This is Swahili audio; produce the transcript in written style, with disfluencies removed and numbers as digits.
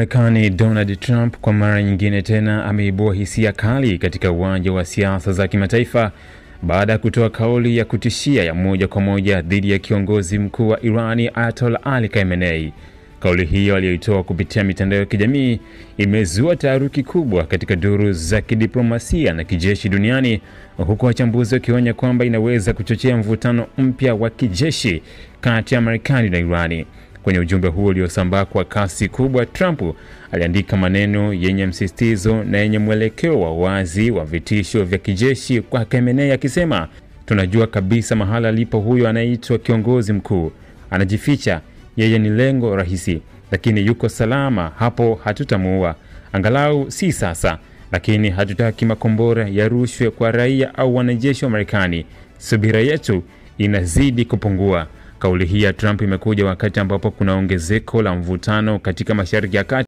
Marekani Donald Trump kwa mara nyingine tena ameibua hisia kali katika uwanja wa siasa za kimataifa baada ya kutoa kauli ya kutishia ya moja kwa moja dhidi ya kiongozi mkuu wa Irani Ayatollah Ali Khamenei. Kauli hiyo aliyoitoa kupitia mitandao ya kijamii imezua taharuki kubwa katika duru za kidiplomasia na kijeshi duniani, huku wachambuzi wakionya kwamba inaweza kuchochea mvutano mpya wa kijeshi kati ya Marekani na Irani. Kwenye ujumbe huo uliosambaa kwa kasi kubwa, Trump aliandika maneno yenye msisitizo na yenye mwelekeo wa wazi wa vitisho vya kijeshi kwa Khamenei akisema, "Tunajua kabisa mahala alipo huyo anaitwa kiongozi mkuu. Anajificha, yeye ni lengo rahisi, lakini yuko salama hapo, hatutamuua. Angalau si sasa, lakini hatutaki makombora yarushwe kwa raia au wanajeshi wa Marekani. Subira yetu inazidi kupungua." Kauli hii ya Trump imekuja wakati ambapo kuna ongezeko la mvutano katika Mashariki ya Kati